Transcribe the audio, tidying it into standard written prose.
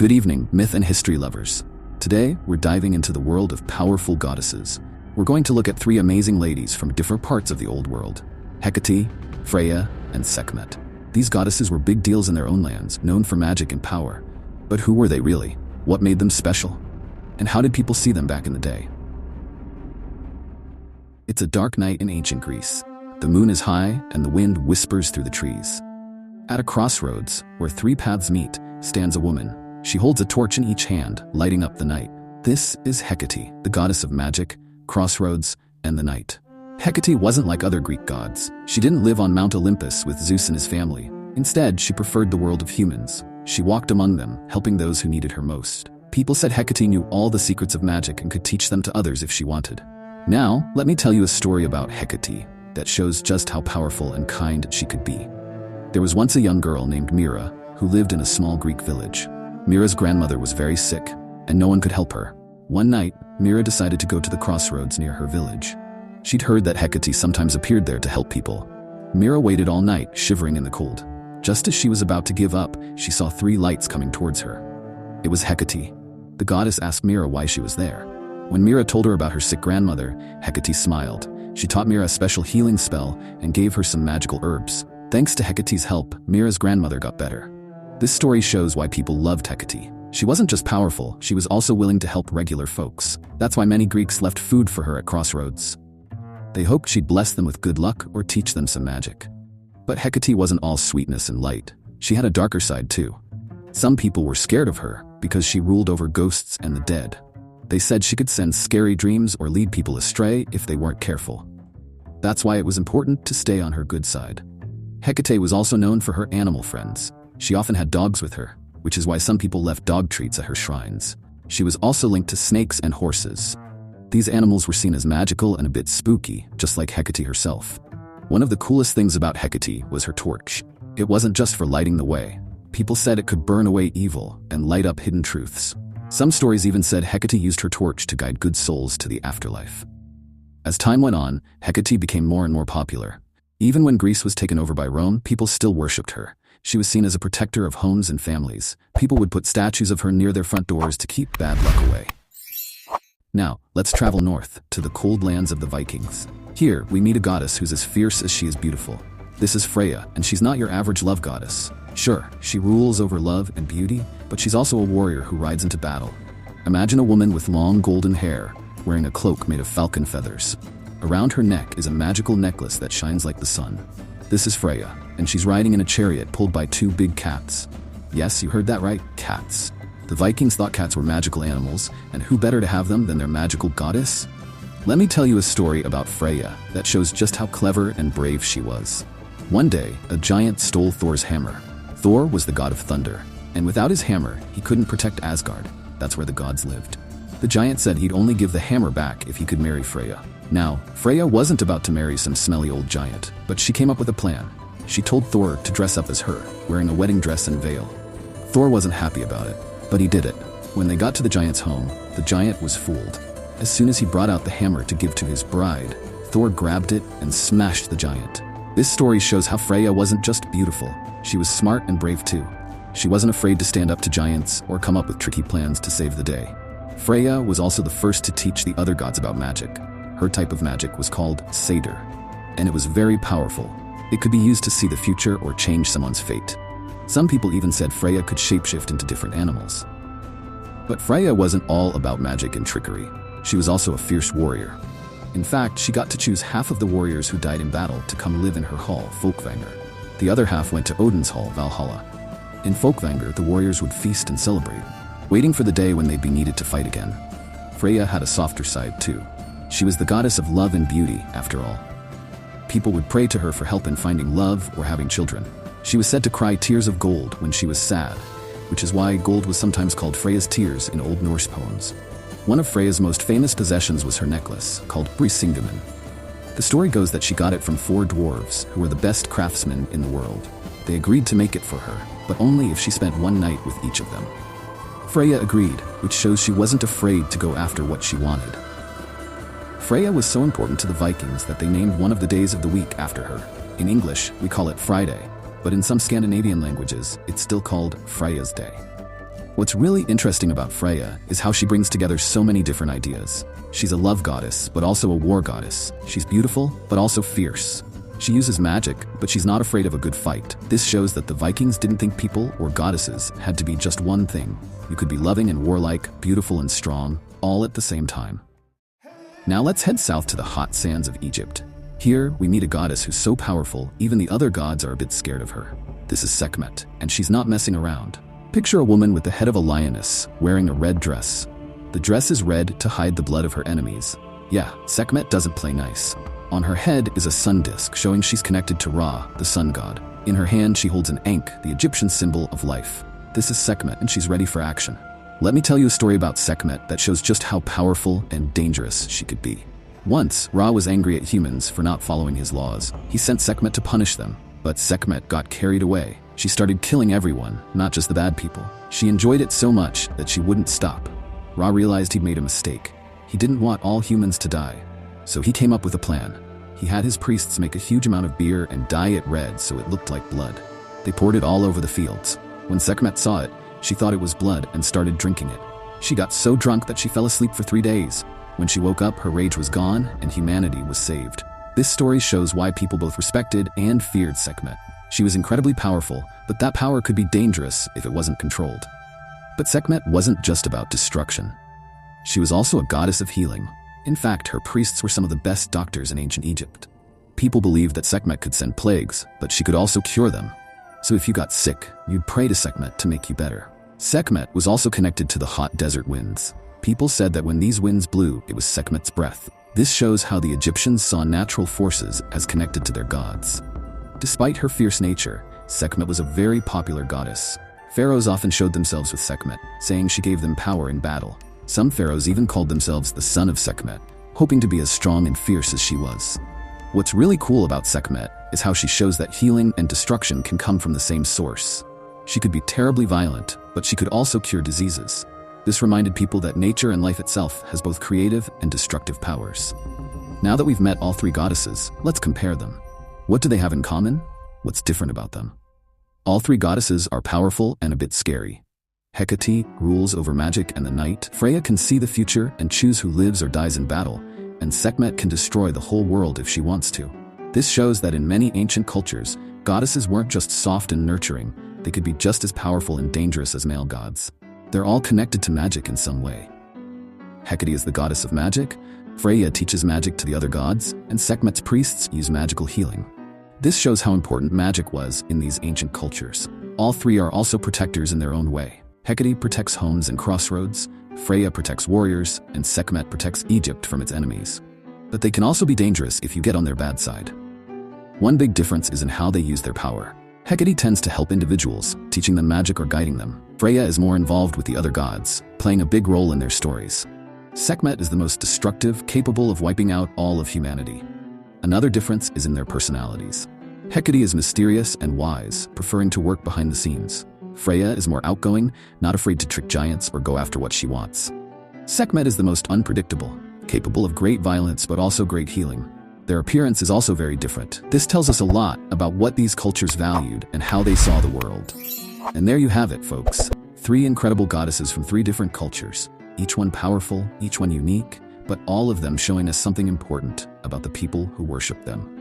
Good evening, myth and history lovers. Today, we're diving into the world of powerful goddesses. We're going to look at three amazing ladies from different parts of the old world: Hecate, Freya, and Seekmet. These goddesses were big deals in their own lands, known for magic and power. But who were they really? What made them special? And how did people see them back in the day? It's a dark night in ancient Greece. The moon is high, and the wind whispers through the trees. At a crossroads, where three paths meet, stands a woman. She holds a torch in each hand, lighting up the night. This is Hecate, the goddess of magic, crossroads, and the night. Hecate wasn't like other Greek gods. She didn't live on Mount Olympus with Zeus and his family. Instead, she preferred the world of humans. She walked among them, helping those who needed her most. People said Hecate knew all the secrets of magic and could teach them to others if she wanted. Now, let me tell you a story about Hecate that shows just how powerful and kind she could be. There was once a young girl named Mira who lived in a small Greek village. Mira's grandmother was very sick, and no one could help her. One night, Mira decided to go to the crossroads near her village. She'd heard that Hecate sometimes appeared there to help people. Mira waited all night, shivering in the cold. Just as she was about to give up, she saw three lights coming towards her. It was Hecate. The goddess asked Mira why she was there. When Mira told her about her sick grandmother, Hecate smiled. She taught Mira a special healing spell and gave her some magical herbs. Thanks to Hecate's help, Mira's grandmother got better. This story shows why people loved Hecate. She wasn't just powerful, she was also willing to help regular folks. That's why many Greeks left food for her at crossroads. They hoped she'd bless them with good luck or teach them some magic. But Hecate wasn't all sweetness and light. She had a darker side too. Some people were scared of her because she ruled over ghosts and the dead. They said she could send scary dreams or lead people astray if they weren't careful. That's why it was important to stay on her good side. Hecate was also known for her animal friends. She often had dogs with her, which is why some people left dog treats at her shrines. She was also linked to snakes and horses. These animals were seen as magical and a bit spooky, just like Hecate herself. One of the coolest things about Hecate was her torch. It wasn't just for lighting the way. People said it could burn away evil and light up hidden truths. Some stories even said Hecate used her torch to guide good souls to the afterlife. As time went on, Hecate became more and more popular. Even when Greece was taken over by Rome, people still worshipped her. She was seen as a protector of homes and families. People would put statues of her near their front doors to keep bad luck away. Now, let's travel north, to the cold lands of the Vikings. Here, we meet a goddess who's as fierce as she is beautiful. This is Freya, and she's not your average love goddess. Sure, she rules over love and beauty, but she's also a warrior who rides into battle. Imagine a woman with long golden hair, wearing a cloak made of falcon feathers. Around her neck is a magical necklace that shines like the sun. This is Freya, and she's riding in a chariot pulled by two big cats. Yes, you heard that right, cats. The Vikings thought cats were magical animals, and who better to have them than their magical goddess? Let me tell you a story about Freya that shows just how clever and brave she was. One day, a giant stole Thor's hammer. Thor was the god of thunder, and without his hammer, he couldn't protect Asgard. That's where the gods lived. The giant said he'd only give the hammer back if he could marry Freya. Now, Freya wasn't about to marry some smelly old giant, but she came up with a plan. She told Thor to dress up as her, wearing a wedding dress and veil. Thor wasn't happy about it, but he did it. When they got to the giant's home, the giant was fooled. As soon as he brought out the hammer to give to his bride, Thor grabbed it and smashed the giant. This story shows how Freya wasn't just beautiful, she was smart and brave too. She wasn't afraid to stand up to giants or come up with tricky plans to save the day. Freya was also the first to teach the other gods about magic. Her type of magic was called Satyr, and it was very powerful. It could be used to see the future or change someone's fate. Some people even said Freya could shapeshift into different animals. But Freya wasn't all about magic and trickery. She was also a fierce warrior. In fact, she got to choose half of the warriors who died in battle to come live in her hall, Folkvanger. The other half went to Odin's hall, Valhalla. In Folkvanger, the warriors would feast and celebrate, waiting for the day when they'd be needed to fight again. Freya had a softer side too. She was the goddess of love and beauty, after all. People would pray to her for help in finding love or having children. She was said to cry tears of gold when she was sad, which is why gold was sometimes called Freya's tears in Old Norse poems. One of Freya's most famous possessions was her necklace, called Brisingamen. The story goes that she got it from four dwarves who were the best craftsmen in the world. They agreed to make it for her, but only if she spent one night with each of them. Freya agreed, which shows she wasn't afraid to go after what she wanted. Freya was so important to the Vikings that they named one of the days of the week after her. In English, we call it Friday, but in some Scandinavian languages, it's still called Freya's Day. What's really interesting about Freya is how she brings together so many different ideas. She's a love goddess, but also a war goddess. She's beautiful, but also fierce. She uses magic, but she's not afraid of a good fight. This shows that the Vikings didn't think people or goddesses had to be just one thing. You could be loving and warlike, beautiful and strong, all at the same time. Now let's head south to the hot sands of Egypt. Here, we meet a goddess who's so powerful, even the other gods are a bit scared of her. This is Seekmet, and she's not messing around. Picture a woman with the head of a lioness, wearing a red dress. The dress is red to hide the blood of her enemies. Yeah, Seekmet doesn't play nice. On her head is a sun disk, showing she's connected to Ra, the sun god. In her hand, she holds an ankh, the Egyptian symbol of life. This is Seekmet, and she's ready for action. Let me tell you a story about Seekmet that shows just how powerful and dangerous she could be. Once, Ra was angry at humans for not following his laws. He sent Seekmet to punish them, but Seekmet got carried away. She started killing everyone, not just the bad people. She enjoyed it so much that she wouldn't stop. Ra realized he'd made a mistake. He didn't want all humans to die. So he came up with a plan. He had his priests make a huge amount of beer and dye it red so it looked like blood. They poured it all over the fields. When Seekmet saw it, she thought it was blood and started drinking it. She got so drunk that she fell asleep for 3 days. When she woke up, her rage was gone and humanity was saved. This story shows why people both respected and feared Seekmet. She was incredibly powerful, but that power could be dangerous if it wasn't controlled. But Seekmet wasn't just about destruction. She was also a goddess of healing. In fact, her priests were some of the best doctors in ancient Egypt. People believed that Seekmet could send plagues, but she could also cure them. So if you got sick, you'd pray to Seekmet to make you better. Seekmet was also connected to the hot desert winds. People said that when these winds blew, it was Seekmet's breath. This shows how the Egyptians saw natural forces as connected to their gods. Despite her fierce nature, Seekmet was a very popular goddess. Pharaohs often showed themselves with Seekmet, saying she gave them power in battle. Some pharaohs even called themselves the son of Seekmet, hoping to be as strong and fierce as she was. What's really cool about Seekmet is how she shows that healing and destruction can come from the same source. She could be terribly violent, but she could also cure diseases. This reminded people that nature and life itself has both creative and destructive powers. Now that we've met all three goddesses, let's compare them. What do they have in common? What's different about them? All three goddesses are powerful and a bit scary. Hecate rules over magic and the night. Freya can see the future and choose who lives or dies in battle, and Seekmet can destroy the whole world if she wants to. This shows that in many ancient cultures, goddesses weren't just soft and nurturing, they could be just as powerful and dangerous as male gods. They're all connected to magic in some way. Hecate is the goddess of magic, Freya teaches magic to the other gods, and Seekmet's priests use magical healing. This shows how important magic was in these ancient cultures. All three are also protectors in their own way. Hecate protects homes and crossroads, Freya protects warriors, and Seekmet protects Egypt from its enemies. But they can also be dangerous if you get on their bad side. One big difference is in how they use their power. Hecate tends to help individuals, teaching them magic or guiding them. Freya is more involved with the other gods, playing a big role in their stories. Seekmet is the most destructive, capable of wiping out all of humanity. Another difference is in their personalities. Hecate is mysterious and wise, preferring to work behind the scenes. Freya is more outgoing, not afraid to trick giants or go after what she wants. Seekmet is the most unpredictable, capable of great violence but also great healing. Their appearance is also very different. This tells us a lot about what these cultures valued and how they saw the world. And there you have it, folks. 3 incredible goddesses from 3 different cultures, each one powerful, each one unique, but all of them showing us something important about the people who worship them.